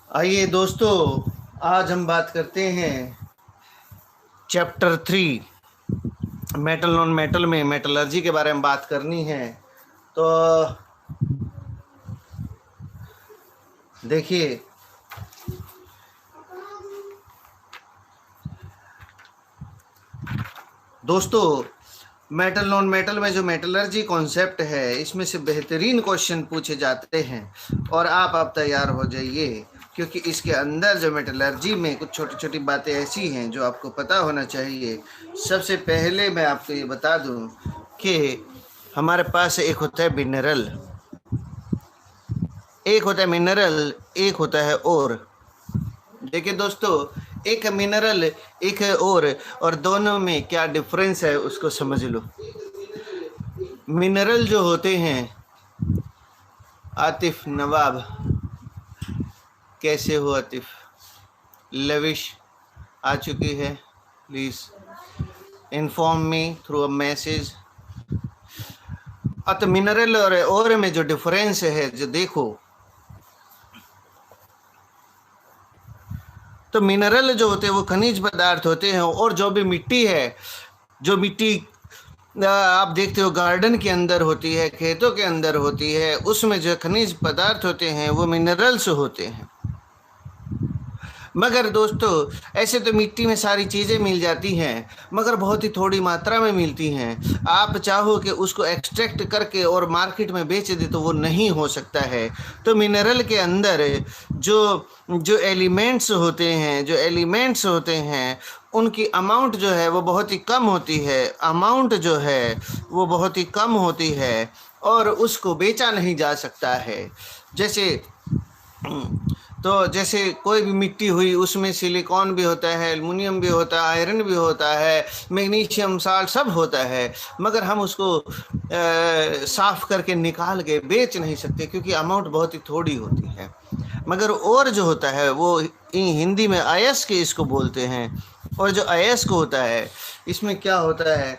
आइए दोस्तों, आज हम बात करते हैं चैप्टर 3 मेटल नॉन मेटल में मेटलर्जी के बारे में बात करनी है। तो देखिए, दोस्तों मेटल नॉन मेटल में जो मेटलर्जी कॉन्सेप्ट है, इसमें से बेहतरीन क्वेश्चन पूछे जाते हैं और आप तैयार हो जाइए, क्योंकि इसके अंदर जो मेटलर्जी में कुछ छोटी छोटी बातें ऐसी हैं जो आपको पता होना चाहिए। सबसे पहले मैं आपको ये बता दूं कि हमारे पास एक होता है मिनरल, एक होता है मिनरल, एक होता है ओर। देखिए दोस्तों, एक मिनरल एक है और दोनों में क्या डिफरेंस है उसको समझ लो। मिनरल जो होते हैं, आतिफ नवाब, कैसे हो आतिफ? लविश आ चुकी है, please inform me through a message. तो मिनरल और ओर में जो डिफरेंस है, जो देखो, तो मिनरल जो होते हैं वो खनिज पदार्थ होते हैं, और जो भी मिट्टी है, जो मिट्टी आप देखते हो गार्डन के अंदर होती है, खेतों के अंदर होती है, उसमें जो खनिज पदार्थ होते हैं वो मिनरल्स होते हैं। मगर दोस्तों, ऐसे तो मिट्टी में सारी चीज़ें मिल जाती हैं, मगर बहुत ही थोड़ी मात्रा में मिलती हैं। आप चाहो कि उसको एक्सट्रैक्ट करके और मार्केट में बेच दे तो वो नहीं हो सकता है। तो मिनरल के अंदर जो जो एलिमेंट्स होते हैं उनकी अमाउंट जो है वो बहुत ही कम होती है, अमाउंट जो है वो बहुत ही कम होती है और उसको बेचा नहीं जा सकता है। जैसे कोई भी मिट्टी हुई, उसमें सिलिकॉन भी होता है, एल्युमिनियम भी होता है, आयरन भी होता है, मैग्नीशियम साल्ट सब होता है, मगर हम उसको साफ करके निकाल के बेच नहीं सकते क्योंकि अमाउंट बहुत ही थोड़ी होती है। मगर और जो होता है वो हिंदी में अयस्क इसको बोलते हैं। और जो अयस्क होता है, इसमें क्या होता है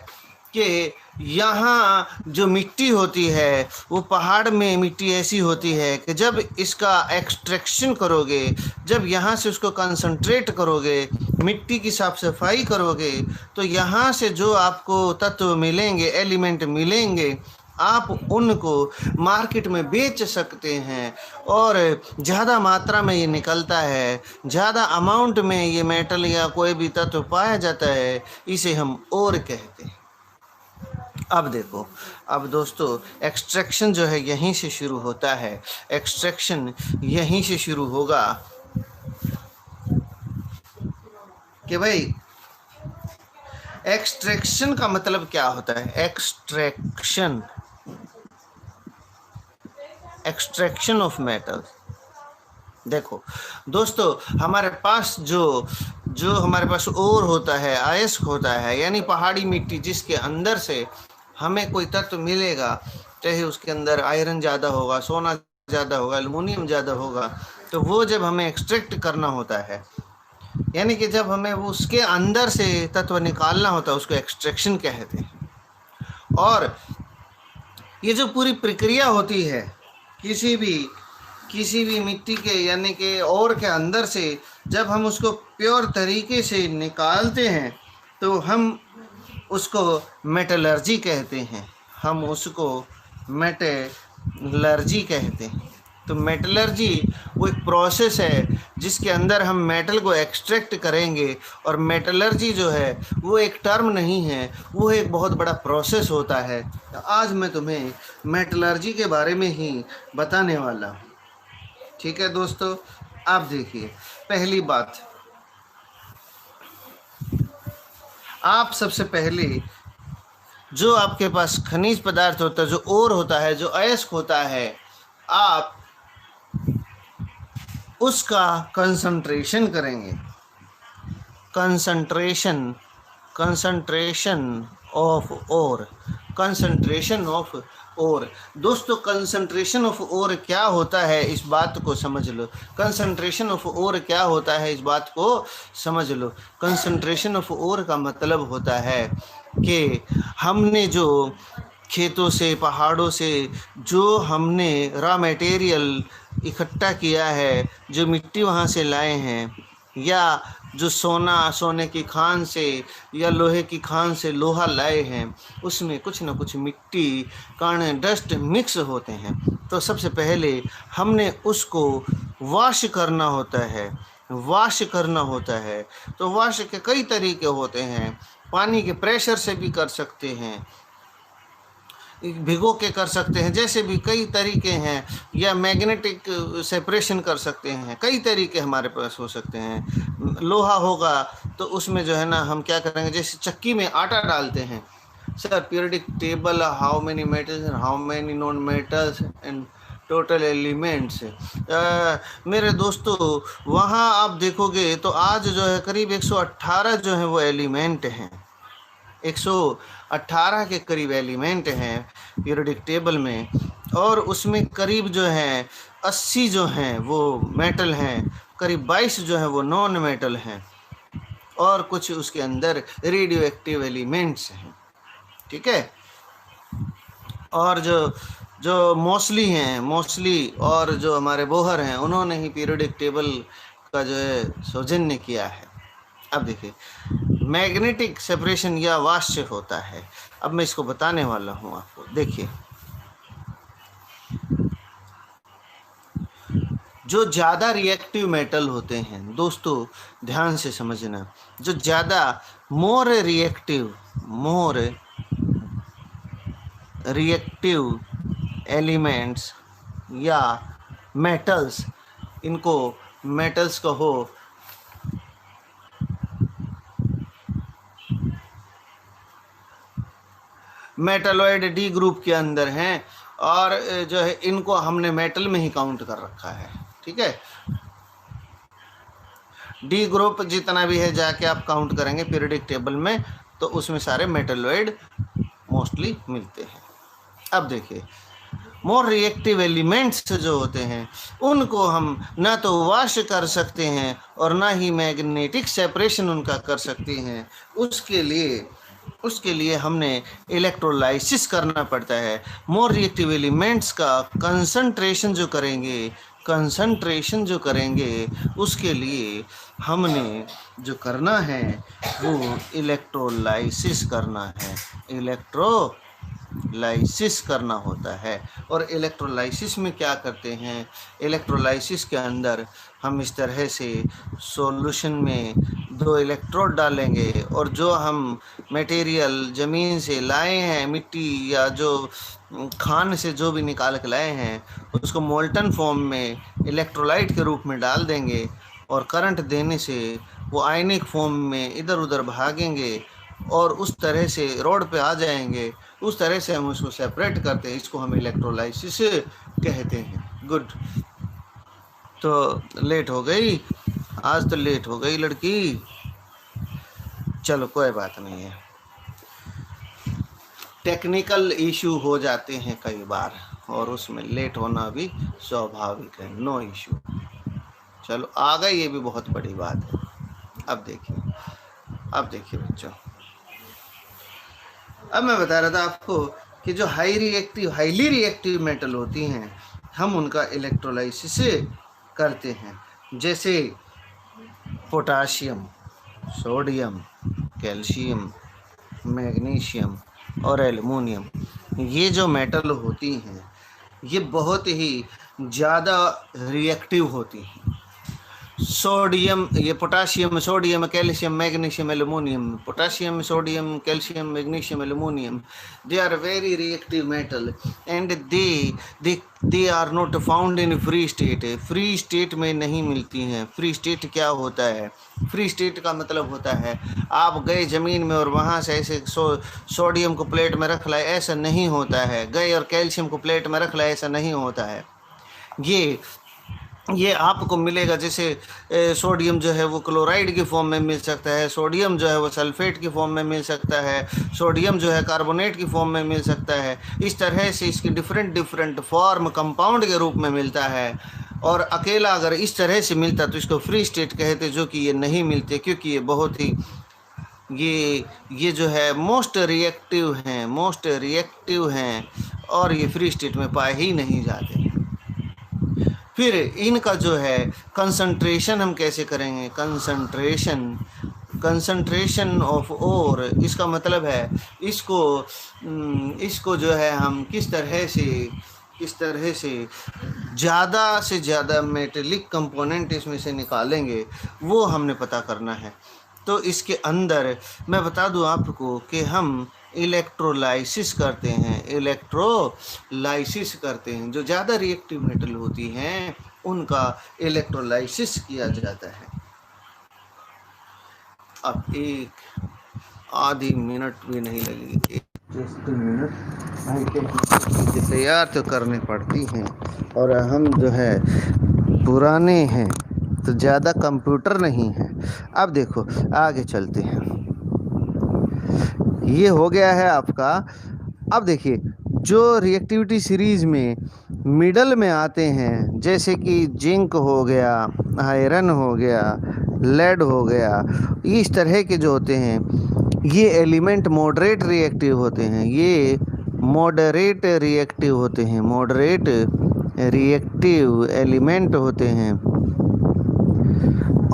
कि यहाँ जो मिट्टी होती है वो पहाड़ में मिट्टी ऐसी होती है कि जब इसका एक्सट्रैक्शन करोगे, जब यहाँ से उसको कंसंट्रेट करोगे, मिट्टी की साफ सफाई करोगे, तो यहाँ से जो आपको तत्व मिलेंगे, एलिमेंट मिलेंगे, आप उनको मार्केट में बेच सकते हैं और ज़्यादा मात्रा में ये निकलता है, ज़्यादा अमाउंट में ये मेटल या कोई भी तत्व पाया जाता है, इसे हम ओर कहते हैं। अब देखो, अब दोस्तों, एक्सट्रैक्शन जो है यहीं से शुरू होता है, एक्सट्रैक्शन यहीं से शुरू होगा कि भाई एक्सट्रैक्शन का मतलब क्या होता है। Extraction of metal. देखो दोस्तों, हमारे पास जो हमारे पास ओर होता है, अयस्क होता है, यानी पहाड़ी मिट्टी, जिसके अंदर से हमें कोई तत्व मिलेगा, चाहे उसके अंदर आयरन ज़्यादा होगा, सोना ज़्यादा होगा, एल्युमिनियम ज़्यादा होगा, तो वो जब हमें एक्सट्रैक्ट करना होता है, यानी कि जब हमें वो उसके अंदर से तत्व निकालना होता है, उसको एक्सट्रैक्शन कहते हैं। और ये जो पूरी प्रक्रिया होती है किसी भी मिट्टी के, यानी कि ओर के अंदर से, जब हम उसको प्योर तरीके से निकालते हैं तो हम उसको मेटलर्जी कहते हैं, हम उसको मेटलर्जी कहते हैं। तो मेटलर्जी वो एक प्रोसेस है जिसके अंदर हम मेटल को एक्सट्रैक्ट करेंगे, और मेटलर्जी जो है वो एक टर्म नहीं है, वो एक बहुत बड़ा प्रोसेस होता है। तो आज मैं तुम्हें मेटलर्जी के बारे में ही बताने वाला हूँ। ठीक है दोस्तों, आप देखिए, पहली बात, आप सबसे पहले जो आपके पास खनिज पदार्थ होता है, जो ओर होता है, जो अयस्क होता है, आप उसका कंसंट्रेशन करेंगे। Concentration of ore. दोस्तों, कंसंट्रेशन ऑफ ओर क्या होता है इस बात को समझ लो। कंसंट्रेशन ऑफ ओर क्या होता है इस बात को समझ लो। कंसंट्रेशन ऑफ ओर का मतलब होता है कि हमने जो खेतों से, पहाड़ों से जो हमने रॉ मटेरियल इकट्ठा किया है, जो मिट्टी वहाँ से लाए हैं, या जो सोने की खान से या लोहे की खान से लोहा लाए हैं, उसमें कुछ न कुछ मिट्टी, कण, डस्ट मिक्स होते हैं। तो सबसे पहले हमने उसको वॉश करना होता है, वॉश करना होता है। तो वॉश के कई तरीके होते हैं। पानी के प्रेशर से भी कर सकते हैं, भिगो के कर सकते हैं, जैसे भी कई तरीके हैं, या मैग्नेटिक सेपरेशन कर सकते हैं। कई तरीके हमारे पास हो सकते हैं। लोहा होगा तो उसमें जो है ना, हम क्या करेंगे, जैसे चक्की में आटा डालते हैं, sir periodic table, how many metals and how many non metals and total elements. मेरे दोस्तों, वहाँ आप देखोगे तो आज जो है करीब 118 जो है वो एलिमेंट हैं, 118 के करीब एलिमेंट हैं पीरियोडिक टेबल में, और उसमें करीब जो है 80 जो हैं वो मेटल हैं, करीब 22 जो है वो नॉन मेटल हैं, और कुछ उसके अंदर रेडियो एक्टिव एलिमेंट्स हैं। ठीक है। और जो मोस्टली और जो हमारे बोहर हैं, उन्होंने ही पीरियोडिक टेबल का जो है सौजन्य किया है। अब देखिए, मैग्नेटिक सेपरेशन या वाष्य होता है। अब मैं इसको बताने वाला हूँ आपको। देखिए, जो ज़्यादा रिएक्टिव मेटल होते हैं, दोस्तों ध्यान से समझना, जो ज़्यादा मोर रिएक्टिव एलिमेंट्स या मेटल्स, इनको मेटल्स कहो, मेटलॉइड डी ग्रुप के अंदर हैं, और जो है इनको हमने मेटल में ही काउंट कर रखा है। ठीक है। डी ग्रुप जितना भी है जाके आप काउंट करेंगे पीरियोडिक टेबल में, तो उसमें सारे मेटलॉइड मोस्टली मिलते हैं। अब देखिए, मोर रिएक्टिव एलिमेंट्स जो होते हैं, उनको हम ना तो वॉश कर सकते हैं और ना ही मैग्नेटिक सेपरेशन उनका कर सकते हैं। उसके लिए हमने इलेक्ट्रोलाइसिस करना पड़ता है। मोर रिएक्टिव एलिमेंट्स का कंसंट्रेशन जो करेंगे उसके लिए हमने जो करना है वो इलेक्ट्रोलाइसिस करना है, इलेक्ट्रोलाइसिस करना होता है। और इलेक्ट्रोलाइसिस में क्या करते हैं, इलेक्ट्रोलाइसिस के अंदर हम इस तरह से सॉल्यूशन में 2 इलेक्ट्रोड डालेंगे, और जो हम मटेरियल ज़मीन से लाए हैं, मिट्टी या जो खान से जो भी निकाल के लाए हैं, उसको मोल्टन फॉर्म में इलेक्ट्रोलाइट के रूप में डाल देंगे, और करंट देने से वो आयनिक फॉर्म में इधर उधर भागेंगे और उस तरह से रोड पे आ जाएंगे। उस तरह से हम उसको सेपरेट करते हैं। इसको हम इलेक्ट्रोलाइसिस कहते हैं। गुड। तो लेट हो गई आज, तो लेट हो गई लड़की। चलो कोई बात नहीं है, टेक्निकल इशू हो जाते हैं कई बार, और उसमें लेट होना भी स्वाभाविक है। No issue. चलो आ गए, ये भी बहुत बड़ी बात है। अब देखिए बच्चों, अब मैं बता रहा था आपको कि जो हाईली रिएक्टिव मेटल होती हैं, हम उनका इलेक्ट्रोलाइसिस करते हैं। जैसे पोटाशियम, सोडियम, कैल्शियम, मैग्नीशियम और एल्युमिनियम, ये जो मेटल होती हैं, ये बहुत ही ज़्यादा रिएक्टिव होती हैं। सोडियम, ये potassium, sodium, calcium, magnesium, aluminium, potassium, sodium, calcium, magnesium, aluminium, they are very reactive metal and they are not found in free state। Free state में नहीं मिलती हैं। फ्री स्टेट क्या होता है? फ्री स्टेट का मतलब होता है आप गए ज़मीन में और वहाँ से ऐसे सोडियम को प्लेट में रख लाए, ऐसा नहीं होता है। गए और कैल्शियम को प्लेट में रख लाए, ऐसा नहीं होता है। ये आपको मिलेगा, जैसे सोडियम जो है वो क्लोराइड की फॉर्म में मिल सकता है, सोडियम जो है वो सल्फेट की फॉर्म में मिल सकता है, सोडियम जो है कार्बोनेट की फॉर्म में मिल सकता है। इस तरह से इसकी डिफरेंट फॉर्म कंपाउंड के रूप में मिलता है। और अकेला अगर इस तरह से मिलता तो इसको फ्री स्टेट कहते, जो कि ये नहीं मिलते, क्योंकि ये बहुत ही ये जो है मोस्ट रिएक्टिव हैं और ये फ्री स्टेट में पाए ही नहीं जाते। फिर इनका जो है कंसंट्रेशन हम कैसे करेंगे, कंसंट्रेशन ऑफ ओर, इसका मतलब है इसको जो है हम किस तरह से ज़्यादा से ज़्यादा मेटेलिक कंपोनेंट इसमें से निकालेंगे, वो हमने पता करना है। तो इसके अंदर मैं बता दूं आपको कि हम इलेक्ट्रोलाइसिस करते हैं, जो ज़्यादा रिएक्टिव मेटल होती हैं उनका इलेक्ट्रोलाइसिस किया जाता है। अब एक आधी मिनट भी नहीं लगेगी, 1 मिनट तैयार तो करनी पड़ती हैं, और हम जो है पुराने हैं तो ज़्यादा कंप्यूटर नहीं है। अब देखो आगे चलते हैं, ये हो गया है आपका। अब देखिए जो रिएक्टिविटी सीरीज में मिडल में आते हैं, जैसे कि जिंक हो गया, आयरन हो गया, लेड हो गया, इस तरह के जो होते हैं ये एलिमेंट मॉडरेट रिएक्टिव होते हैं, मॉडरेट रिएक्टिव एलिमेंट होते हैं।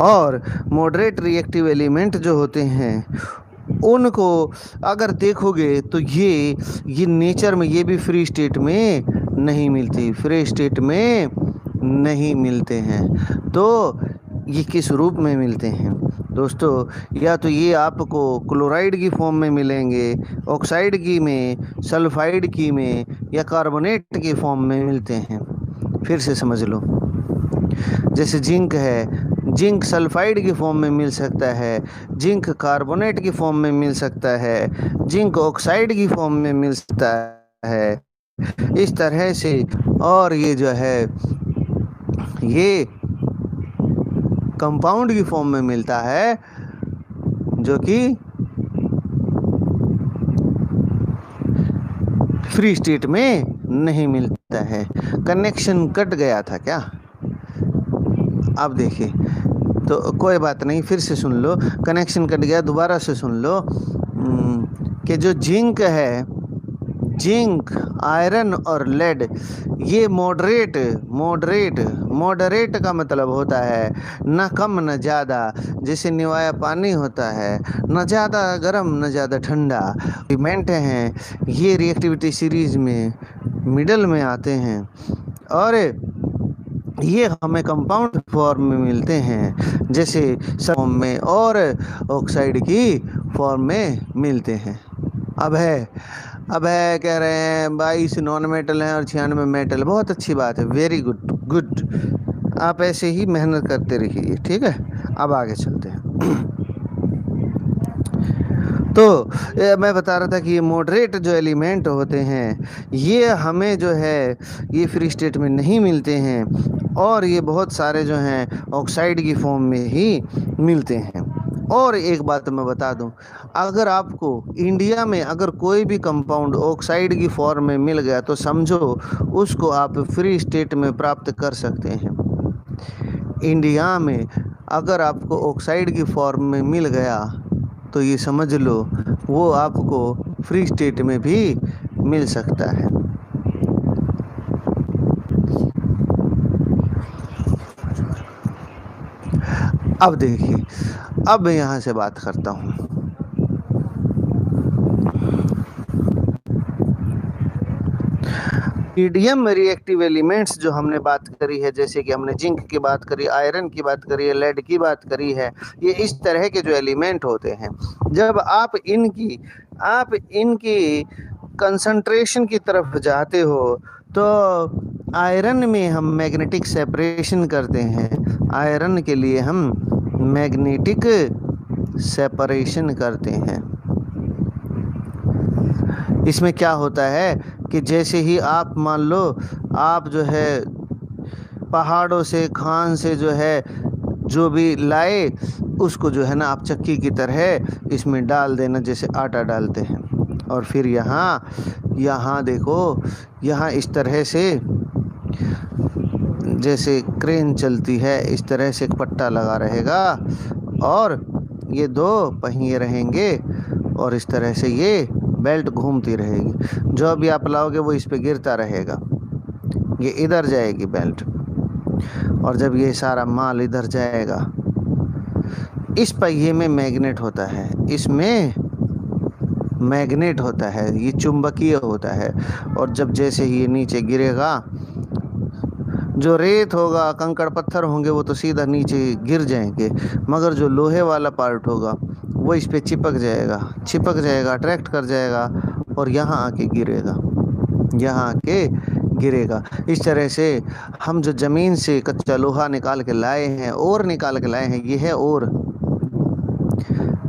और मॉडरेट रिएक्टिव एलिमेंट जो होते हैं उनको अगर देखोगे तो ये नेचर में ये भी फ्री स्टेट में नहीं मिलते हैं। तो ये किस रूप में मिलते हैं दोस्तों? या तो ये आपको क्लोराइड की फॉर्म में मिलेंगे, ऑक्साइड की में, सल्फाइड की में, या कार्बोनेट की फॉर्म में मिलते हैं। फिर से समझ लो, जैसे जिंक है, जिंक सल्फाइड की फॉर्म में मिल सकता है, जिंक कार्बोनेट की फॉर्म में मिल सकता है, जिंक ऑक्साइड की फॉर्म में मिल सकता है, इस तरह से। और ये जो है ये कंपाउंड की फॉर्म में मिलता है, जो कि फ्री स्टेट में नहीं मिलता है। कनेक्शन कट गया था क्या? अब देखिए, तो कोई बात नहीं, फिर से सुन लो, कनेक्शन कट गया, दोबारा से सुन लो कि जो जिंक है, जिंक, आयरन और लेड, ये मॉडरेट का मतलब होता है न कम न ज़्यादा, जैसे निवाया पानी होता है, न ज़्यादा गर्म न ज़्यादा ठंडा एलिमेंट हैं। ये रिएक्टिविटी सीरीज में मिडल में आते हैं और ये हमें कंपाउंड फॉर्म में मिलते हैं, जैसे फॉर्म में और ऑक्साइड की फॉर्म में मिलते हैं। अब है कह रहे हैं 22 नॉन मेटल हैं और 96 मेटल। बहुत अच्छी बात है, वेरी गुड। आप ऐसे ही मेहनत करते रहिए, ठीक है। अब आगे चलते हैं। तो मैं बता रहा था कि ये मॉडरेट जो एलिमेंट होते हैं ये हमें जो है ये फ्री स्टेट में नहीं मिलते हैं, और ये बहुत सारे जो हैं ऑक्साइड की फॉर्म में ही मिलते हैं। और एक बात मैं बता दूं, अगर आपको इंडिया में अगर कोई भी कंपाउंड ऑक्साइड की फॉर्म में मिल गया तो समझो उसको आप फ्री स्टेट में प्राप्त कर सकते हैं। इंडिया में अगर आपको ऑक्साइड की फॉर्म में मिल गया तो ये समझ लो वो आपको फ्री स्टेट में भी मिल सकता है। अब देखिए, अब मैं यहाँ से बात करता हूँ। मीडियम रिएक्टिव एलिमेंट्स जो हमने बात करी है, जैसे कि हमने जिंक की बात करी, आयरन की बात करी है, लेड की बात करी है, ये इस तरह के जो एलिमेंट होते हैं, जब आप इनकी कंसंट्रेशन की तरफ जाते हो तो आयरन में हम मैग्नेटिक सेपरेशन करते हैं। आयरन के लिए हम मैग्नेटिक सेपरेशन करते हैं। इसमें क्या होता है कि जैसे ही आप मान लो आप जो है पहाड़ों से, खान से जो है जो भी लाए उसको जो है ना आप चक्की की तरह इसमें डाल देना, जैसे आटा डालते हैं। और फिर यहाँ देखो, यहाँ इस तरह से जैसे क्रेन चलती है इस तरह से एक पट्टा लगा रहेगा और ये 2 पहिए रहेंगे और इस तरह से ये बेल्ट घूमती रहेगी। जो भी आप लाओगे वो इस पे गिरता रहेगा, ये इधर जाएगी बेल्ट। और जब ये सारा माल इधर जाएगा, इस पहिए में मैग्नेट होता है, इसमें मैग्नेट होता है, ये चुंबकीय होता है। और जब जैसे ही ये नीचे गिरेगा, जो रेत होगा, कंकड़ पत्थर होंगे, वो तो सीधा नीचे गिर जाएंगे, मगर जो लोहे वाला पार्ट होगा वो इस पे चिपक जाएगा, अट्रैक्ट कर जाएगा और यहाँ आके गिरेगा। इस तरह से हम जो ज़मीन से कच्चा लोहा निकाल के लाए हैं, और निकाल के लाए हैं, ये है और।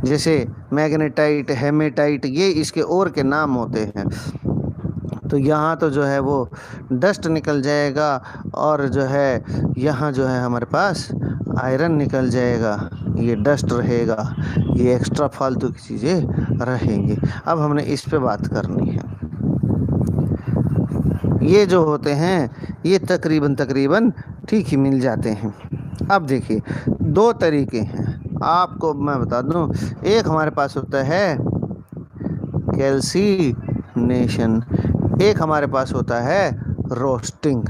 जैसे मैग्नेटाइट, हेमेटाइट, ये इसके और के नाम होते हैं। तो यहाँ तो जो है वो डस्ट निकल जाएगा, और जो है यहाँ जो है हमारे पास आयरन निकल जाएगा, ये डस्ट रहेगा, ये एक्स्ट्रा फालतू की चीज़ें रहेंगी। अब हमने इस पे बात करनी है। ये जो होते हैं ये तकरीबन ठीक ही मिल जाते हैं। अब देखिए 2 तरीके हैं, आपको मैं बता दूं। एक हमारे पास होता है कैल्सीनेशन, एक हमारे पास होता है रोस्टिंग।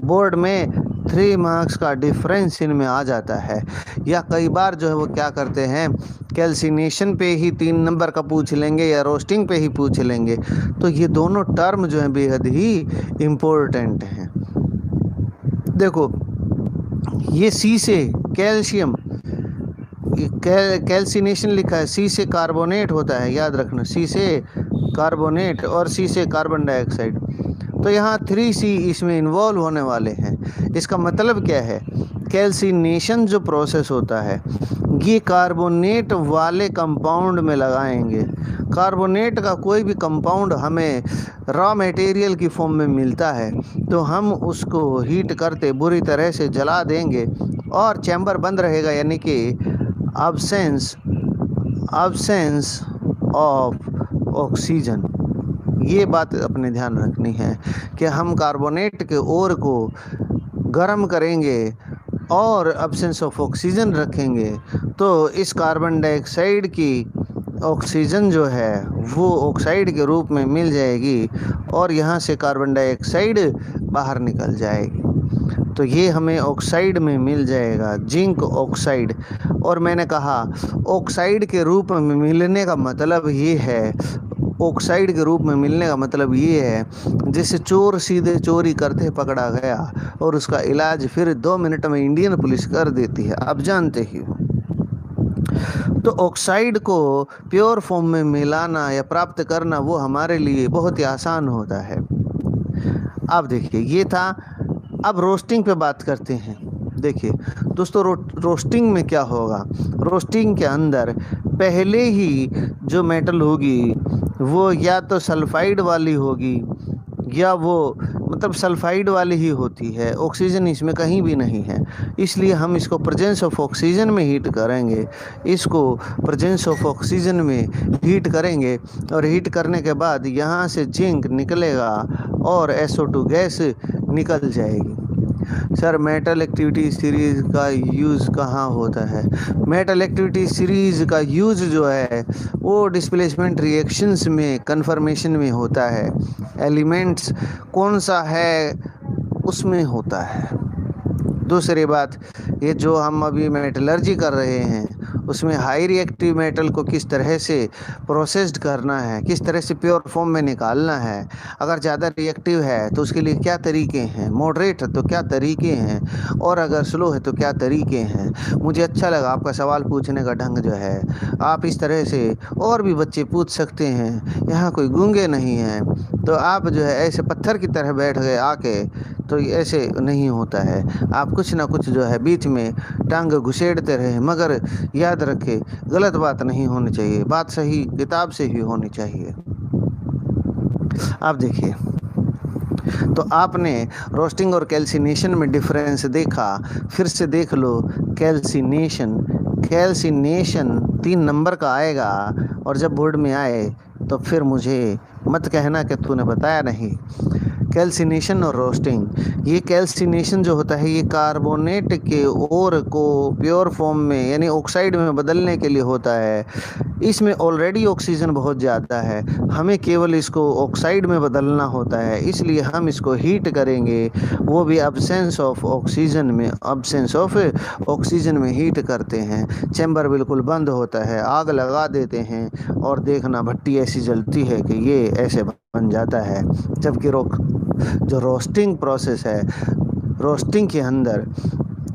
बोर्ड में 3 मार्क्स का डिफरेंस इनमें आ जाता है। या कई बार जो है वो क्या करते हैं, कैल्सीनेशन पे ही 3 नंबर का पूछ लेंगे या रोस्टिंग पे ही पूछ लेंगे। तो ये दोनों टर्म जो है बेहद ही इम्पोर्टेंट हैं। देखो, ये सी से कैल्शियम, कैल्सीनेशन लिखा है, सी से कार्बोनेट होता है, याद रखना, सी से कार्बोनेट और सी से कार्बन डाइऑक्साइड। तो यहाँ 3C इसमें इन्वॉल्व होने वाले हैं। इसका मतलब क्या है, कैल्सीनेशन जो प्रोसेस होता है ये कार्बोनेट वाले कंपाउंड में लगाएंगे। कार्बोनेट का कोई भी कंपाउंड हमें रॉ मटेरियल की फॉर्म में मिलता है, तो हम उसको हीट करते बुरी तरह से जला देंगे और चैम्बर बंद रहेगा, यानी कि अब्सेंस ऑफ ऑक्सीजन। ये बात अपने ध्यान रखनी है कि हम कार्बोनेट के ओर को गर्म करेंगे और अब्सेंस ऑफ ऑक्सीजन रखेंगे, तो इस कार्बन डाइऑक्साइड की ऑक्सीजन जो है वो ऑक्साइड के रूप में मिल जाएगी और यहाँ से कार्बन डाइऑक्साइड बाहर निकल जाएगी। तो ये हमें ऑक्साइड में मिल जाएगा, जिंक ऑक्साइड। और मैंने कहा ऑक्साइड के रूप में मिलने का मतलब ये है, ऑक्साइड के रूप में मिलने का मतलब ये है जैसे चोर सीधे चोरी करते पकड़ा गया और उसका इलाज फिर 2 मिनट में इंडियन पुलिस कर देती है, आप जानते ही हो। तो ऑक्साइड को प्योर फॉर्म में मिलाना या प्राप्त करना वो हमारे लिए बहुत ही आसान होता है। अब देखिए ये था। अब रोस्टिंग पे बात करते हैं। देखिए दोस्तों, रोस्टिंग में क्या होगा, रोस्टिंग के अंदर पहले ही जो मेटल होगी वो या तो सल्फाइड वाली होगी या वो मतलब सल्फाइड वाली ही होती है, ऑक्सीजन इसमें कहीं भी नहीं है। इसलिए हम इसको प्रेजेंस ऑफ ऑक्सीजन में हीट करेंगे, और हीट करने के बाद यहाँ से जिंक निकलेगा और SO2 गैस निकल जाएगी। सर मेटल एक्टिविटी सीरीज़ का यूज़ कहाँ होता है? मेटल एक्टिविटी सीरीज़ का यूज़ जो है वो डिस्प्लेसमेंट रिएक्शंस में, कन्फर्मेशन में होता है। एलिमेंट्स कौन सा है उसमें होता है। दूसरी बात, ये जो हम अभी मेटलर्जी कर रहे हैं उसमें हाई रिएक्टिव मेटल को किस तरह से प्रोसेस्ड करना है, किस तरह से प्योर फॉर्म में निकालना है। अगर ज़्यादा रिएक्टिव है तो उसके लिए क्या तरीके हैं, मॉडरेट है तो क्या तरीके हैं, और अगर स्लो है तो क्या तरीके हैं। मुझे अच्छा लगा आपका सवाल पूछने का ढंग जो है। आप इस तरह से और भी बच्चे पूछ सकते हैं, यहाँ कोई गूंगे नहीं हैं। तो आप जो है ऐसे पत्थर की तरह बैठ गए आके, तो ऐसे नहीं होता है। आप कुछ ना कुछ जो है बीच में टांग घुसेड़ते रहे, मगर याद रखें गलत बात नहीं होनी चाहिए, बात सही किताब से ही होनी चाहिए। आप देखिए, तो आपने रोस्टिंग और कैल्सीनेशन में डिफरेंस देखा, फिर से देख लो। कैल्सीनेशन 3 नंबर का आएगा, और जब बोर्ड में आए तो फिर मुझे मत कहना कि तूने बताया नहीं। कैल्सिनेशन और रोस्टिंग। ये कैल्सिनेशन जो होता है ये कार्बोनेट के ओर को प्योर फॉर्म में यानी ऑक्साइड में बदलने के लिए होता है। इसमें ऑलरेडी ऑक्सीजन बहुत ज़्यादा है, हमें केवल इसको ऑक्साइड में बदलना होता है, इसलिए हम इसको हीट करेंगे, वो भी अब्सेंस ऑफ ऑक्सीजन में हीट करते हैं। चैम्बर बिल्कुल बंद होता है, आग लगा देते हैं और देखना भट्टी ऐसी जलती है कि ये ऐसे बन जाता है। जबकि जो रोस्टिंग प्रोसेस है, रोस्टिंग के अंदर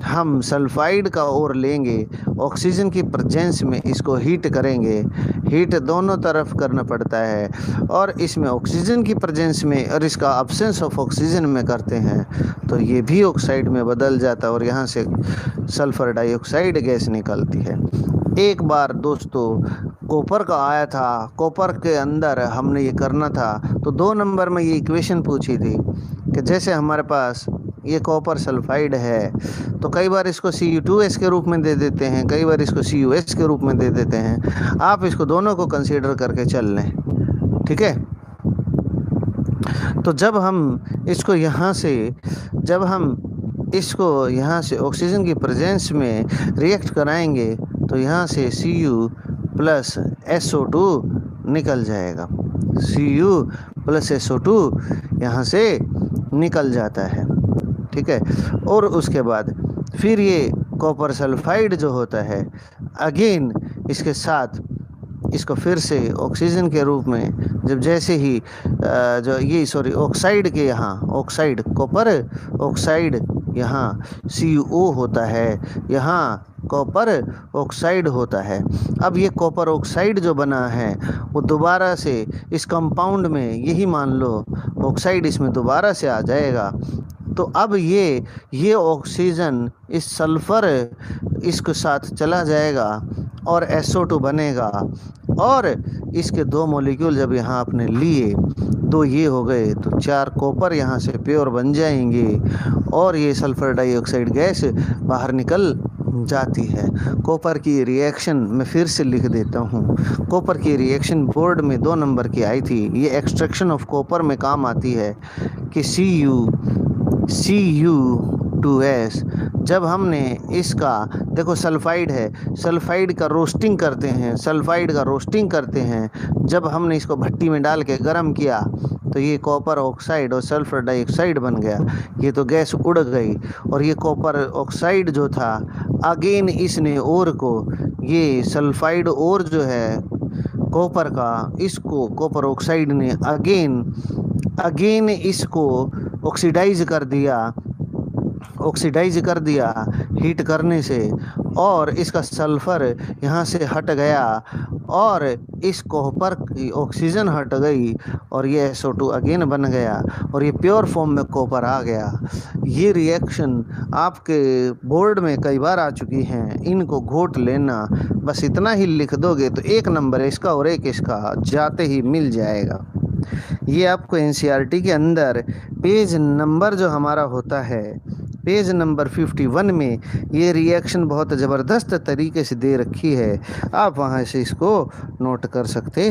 हम सल्फाइड का ओर लेंगे, ऑक्सीजन की प्रेजेंस में इसको हीट करेंगे, हीट दोनों तरफ करना पड़ता है, और इसमें ऑक्सीजन की प्रेजेंस में और इसका अब्सेंस ऑफ ऑक्सीजन में करते हैं तो ये भी ऑक्साइड में बदल जाता है और यहाँ से सल्फर डाइऑक्साइड गैस निकलती है। एक बार दोस्तों कॉपर का आया था, कॉपर के अंदर हमने ये करना था तो 2 नंबर में ये इक्वेशन पूछी थी कि जैसे हमारे पास ये कॉपर सल्फाइड है तो कई बार इसको Cu2S के रूप में दे देते हैं, कई बार इसको CuS के रूप में दे देते हैं। आप इसको दोनों को कंसीडर करके चल लें, ठीक है। तो जब हम इसको यहाँ से ऑक्सीजन की प्रेजेंस में रिएक्ट कराएंगे तो यहाँ से Cu प्लस SO2 निकल जाएगा, Cu प्लस SO2 यहाँ से निकल जाता है, ठीक है। और उसके बाद फिर ये कॉपर सल्फाइड जो होता है अगेन इसके साथ इसको फिर से ऑक्सीजन के रूप में जब जैसे ही ऑक्साइड के यहाँ ऑक्साइड कॉपर ऑक्साइड यहाँ CO होता है, यहाँ कॉपर ऑक्साइड होता है। अब ये कॉपर ऑक्साइड जो बना है वो दोबारा से इस कंपाउंड में, यही मान लो ऑक्साइड इसमें दोबारा से आ जाएगा, तो अब ये ऑक्सीजन इस सल्फ़र इसके साथ चला जाएगा और SO2 बनेगा, और इसके 2 मॉलिक्यूल जब यहाँ आपने लिए 2 ये हो गए तो 4 कॉपर यहाँ से प्योर बन जाएंगे और ये सल्फ़र डाइऑक्साइड गैस बाहर निकल जाती है। कॉपर की रिएक्शन मैं फिर से लिख देता हूँ। कॉपर की रिएक्शन बोर्ड में 2 नंबर की आई थी। ये एक्सट्रैक्शन ऑफ कॉपर में काम आती है कि Cu2S जब हमने इसका देखो सल्फाइड है, सल्फाइड का रोस्टिंग करते हैं, जब हमने इसको भट्टी में डाल के गर्म किया तो ये कॉपर ऑक्साइड और सल्फर डाइऑक्साइड बन गया। ये तो गैस उड़ गई और ये कॉपर ऑक्साइड जो था अगेन इसने और को ये सल्फाइड और जो है कॉपर का, इसको कॉपर ऑक्साइड ने अगेन इसको ऑक्सीडाइज कर दिया हीट करने से, और इसका सल्फ़र यहाँ से हट गया और इस कॉपर की ऑक्सीजन हट गई और ये SO2 अगेन बन गया और ये प्योर फॉर्म में कॉपर आ गया। ये रिएक्शन आपके बोर्ड में कई बार आ चुकी हैं, इनको घोट लेना, बस इतना ही लिख दोगे तो 1 नंबर इसका और 1 इसका जाते ही मिल जाएगा। ये आपको NCERT के अंदर पेज नंबर जो हमारा होता है, पेज नंबर 51 में ये रिएक्शन बहुत ज़बरदस्त तरीके से दे रखी है, आप वहाँ से इसको नोट कर सकते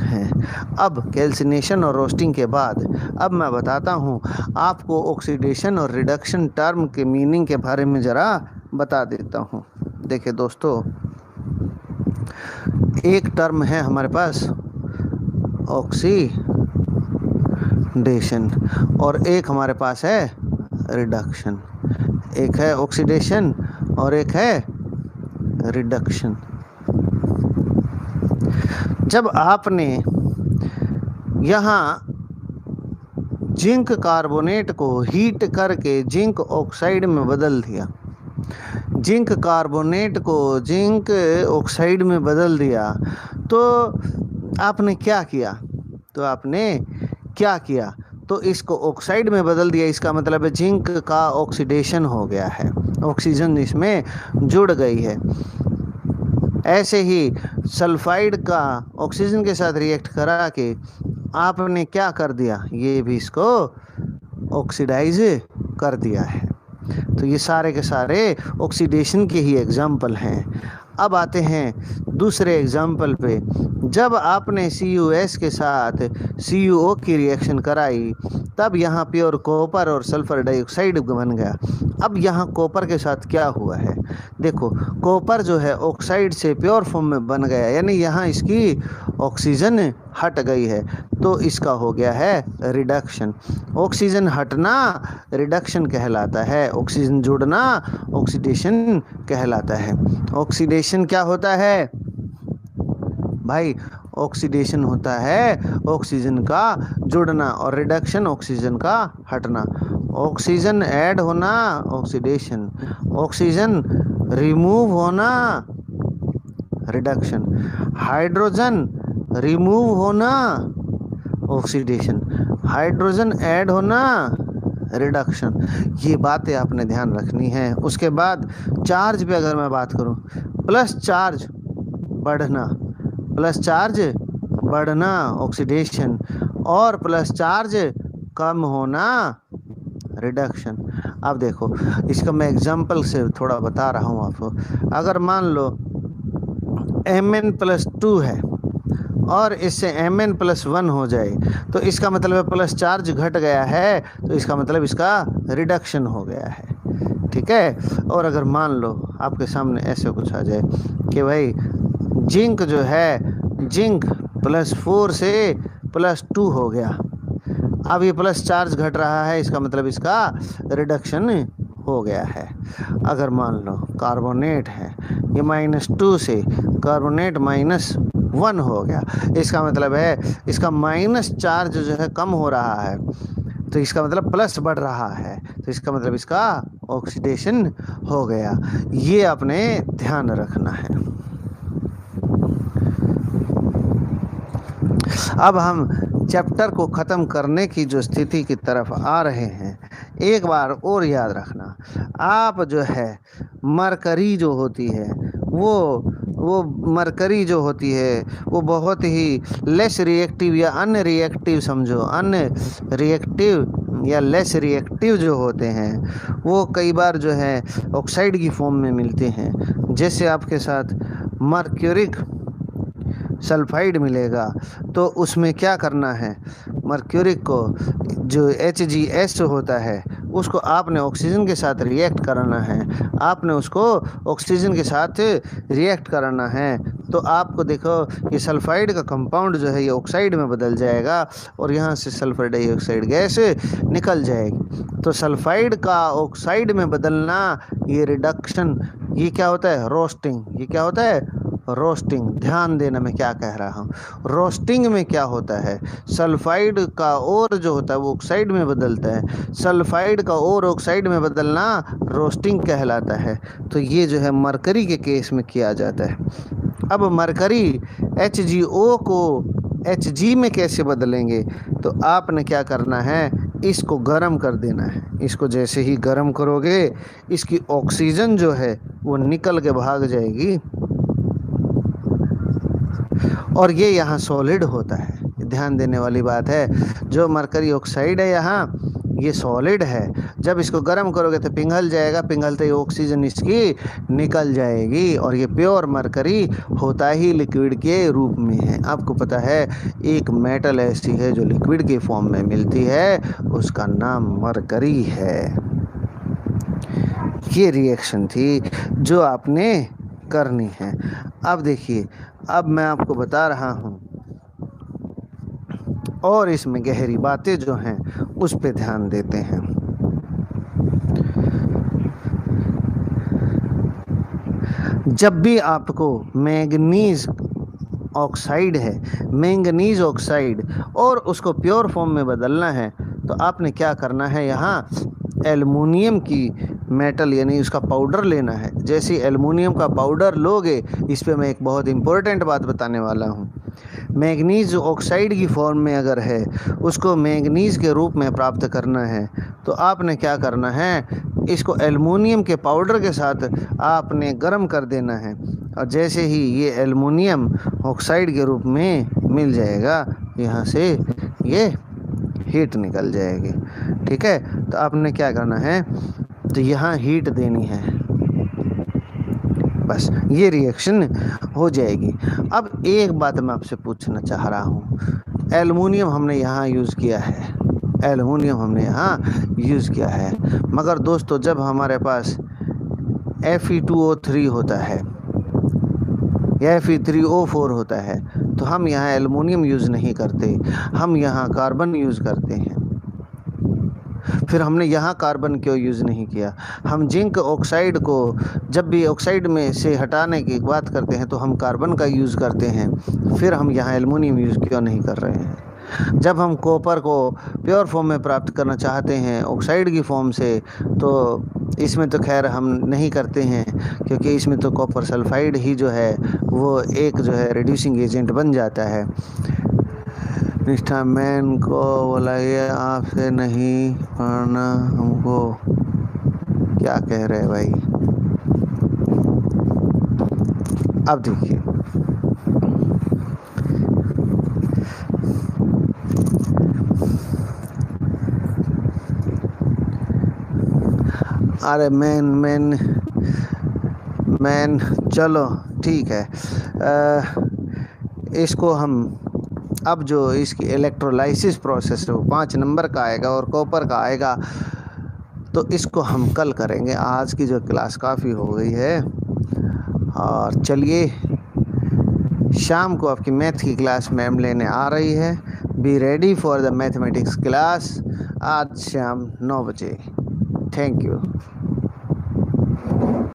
हैं। अब कैल्सिनेशन और रोस्टिंग के बाद अब मैं बताता हूँ आपको ऑक्सीडेशन और रिडक्शन टर्म के मीनिंग के बारे में ज़रा बता देता हूँ। देखिए दोस्तों, एक टर्म है हमारे पास ऑक्सीडेशन और एक हमारे पास है रिडक्शन। एक है ऑक्सीडेशन और एक है रिडक्शन। जब आपने यहाँ जिंक कार्बोनेट को हीट करके जिंक ऑक्साइड में बदल दिया, जिंक कार्बोनेट को जिंक ऑक्साइड में बदल दिया, तो आपने क्या किया? तो इसको ऑक्साइड में बदल दिया। इसका मतलब है जिंक का ऑक्सीडेशन हो गया है, ऑक्सीजन इसमें जुड़ गई है। ऐसे ही सल्फाइड का ऑक्सीजन के साथ रिएक्ट करा के आपने क्या कर दिया, ये भी इसको ऑक्सीडाइज कर दिया है। तो ये सारे के सारे ऑक्सीडेशन के ही एग्जाम्पल हैं। अब आते हैं दूसरे एग्जाम्पल पे। जब आपने CuS के साथ CuO की रिएक्शन कराई तब यहाँ प्योर कॉपर और सल्फर डाइऑक्साइड बन गया। अब यहाँ कॉपर के साथ क्या हुआ है, देखो कॉपर जो है ऑक्साइड से प्योर फॉर्म में बन गया, यानी यहाँ इसकी ऑक्सीजन हट गई है, तो इसका हो गया है रिडक्शन। ऑक्सीजन हटना रिडक्शन कहलाता है, ऑक्सीजन जुड़ना ऑक्सीडेशन कहलाता है। ऑक्सीडेशन क्या होता है भाई, ऑक्सीडेशन होता है ऑक्सीजन का जुड़ना और रिडक्शन ऑक्सीजन का हटना। ऑक्सीजन ऐड होना ऑक्सीडेशन, ऑक्सीजन रिमूव होना रिडक्शन, हाइड्रोजन रिमूव होना ऑक्सीडेशन, हाइड्रोजन ऐड होना रिडक्शन। ये बातें आपने ध्यान रखनी है। उसके बाद चार्ज पे अगर मैं बात करूं, प्लस चार्ज बढ़ना, प्लस चार्ज बढ़ना ऑक्सीडेशन, और प्लस चार्ज कम होना रिडक्शन। अब देखो इसका मैं एग्जांपल से थोड़ा बता रहा हूँ आपको। अगर मान लो Mn+2 है और इससे Mn+1 हो जाए, तो इसका मतलब है प्लस चार्ज घट गया है, तो इसका मतलब इसका रिडक्शन हो गया है। ठीक है। और अगर मान लो आपके सामने ऐसे कुछ आ जाए कि भाई जिंक जो है, जिंक +4 से +2 हो गया, अब ये प्लस चार्ज घट रहा है, इसका मतलब इसका रिडक्शन हो गया है। अगर मान लो कार्बोनेट है, ये -2 से कार्बोनेट -1 हो गया, इसका मतलब है इसका माइनस चार्ज जो है कम हो रहा है, तो इसका मतलब प्लस बढ़ रहा है, तो इसका मतलब इसका ऑक्सीडेशन हो गया। ये अपने ध्यान रखना है। अब हम चैप्टर को ख़त्म करने की जो स्थिति की तरफ आ रहे हैं, एक बार और याद रखना, आप जो है मरकरी जो होती है वो मरकरी जो होती है वो बहुत ही लेस रिएक्टिव या अनरिएक्टिव, समझो अनरिएक्टिव या लेस रिएक्टिव जो होते हैं, वो कई बार जो है ऑक्साइड की फॉर्म में मिलते हैं। जैसे आपके साथ मर्क्यूरिक सल्फाइड मिलेगा, तो उसमें क्या करना है, मर्क्यूरिक को जो HgS होता है उसको आपने ऑक्सीजन के साथ रिएक्ट कराना है, आपने उसको ऑक्सीजन के साथ रिएक्ट कराना है, तो आपको देखो ये सल्फाइड का कंपाउंड जो है ये ऑक्साइड में बदल जाएगा और यहाँ से सल्फर डाइऑक्साइड गैस निकल जाएगी। तो सल्फाइड का ऑक्साइड में बदलना ये रिडक्शन, ये क्या होता है रोस्टिंग, ये क्या होता है रोस्टिंग। ध्यान देना मैं क्या कह रहा हूँ। रोस्टिंग में क्या होता है, सल्फाइड का और जो होता है वो ऑक्साइड में बदलता है, सल्फाइड का और ऑक्साइड में बदलना रोस्टिंग कहलाता है। तो ये जो है मरकरी के केस में किया जाता है। अब मरकरी HgO को Hg में कैसे बदलेंगे, तो आपने क्या करना है, इसको गर्म कर देना है। इसको जैसे ही गर्म करोगे इसकी ऑक्सीजन जो है वो निकल के भाग जाएगी और ये यहाँ सॉलिड होता है। ध्यान देने वाली बात है, जो मरकरी ऑक्साइड है यहाँ ये सॉलिड है, जब इसको गर्म करोगे तो पिघल जाएगा, पिघलते ही ऑक्सीजन इसकी निकल जाएगी और ये प्योर मरकरी होता ही लिक्विड के रूप में है। आपको पता है एक मेटल ऐसी है जो लिक्विड के फॉर्म में मिलती है, उसका नाम मरकरी है। ये रिएक्शन थी जो आपने करनी है। अब देखिए, अब मैं आपको बता रहा हूँ और इसमें गहरी बातें जो हैं उस पे ध्यान देते हैं। जब भी आपको मैंगनीज ऑक्साइड है, मैंगनीज ऑक्साइड, और उसको प्योर फॉर्म में बदलना है, तो आपने क्या करना है, यहाँ एल्युमिनियम की मेटल यानी उसका पाउडर लेना है। जैसे एल्युमिनियम का पाउडर लोगे, इस पे मैं एक बहुत इंपॉर्टेंट बात बताने वाला हूँ। मैंगनीज ऑक्साइड की फॉर्म में अगर है, उसको मैंगनीज के रूप में प्राप्त करना है, तो आपने क्या करना है, इसको एल्युमिनियम के पाउडर के साथ आपने गर्म कर देना है और जैसे ही ये एल्युमिनियम ऑक्साइड के रूप में मिल जाएगा, यहाँ से ये हीट निकल जाएगी। ठीक है, तो आपने क्या करना है, तो यहाँ हीट देनी है, बस ये रिएक्शन हो जाएगी। अब एक बात मैं आपसे पूछना चाह रहा हूँ, एल्युमिनियम हमने यहाँ यूज़ किया है, एल्युमिनियम हमने यहाँ यूज़ किया है। मगर दोस्तों जब हमारे पास Fe2O3 होता है या Fe3O4 होता है तो हम यहाँ एल्युमिनियम यूज़ नहीं करते, हम यहाँ कार्बन यूज़ करते हैं। फिर हमने यहाँ कार्बन क्यों यूज़ नहीं किया? हम जिंक ऑक्साइड को जब भी ऑक्साइड में से हटाने की बात करते हैं तो हम कार्बन का यूज़ करते हैं, फिर हम यहाँ एल्युमिनियम यूज़ क्यों नहीं कर रहे हैं? जब हम कॉपर को प्योर फॉर्म में प्राप्त करना चाहते हैं ऑक्साइड की फॉर्म से, तो इसमें तो खैर हम नहीं करते हैं, क्योंकि इसमें तो कॉपर सल्फाइड ही जो है वो एक जो है रिड्यूसिंग एजेंट बन जाता है। निष्ठा मैन को बोला ये आपसे नहीं पढ़ना, हमको क्या कह रहे भाई। अब देखिए, अरे मैन चलो ठीक है। इसको हम अब जो इसकी इलेक्ट्रोलाइसिस प्रोसेस है वो 5 नंबर का आएगा और कॉपर का आएगा, तो इसको हम कल करेंगे। आज की जो क्लास काफ़ी हो गई है, और चलिए शाम को आपकी मैथ की क्लास मैम लेने आ रही है। Be ready for the mathematics class आज शाम 9 बजे। Thank you.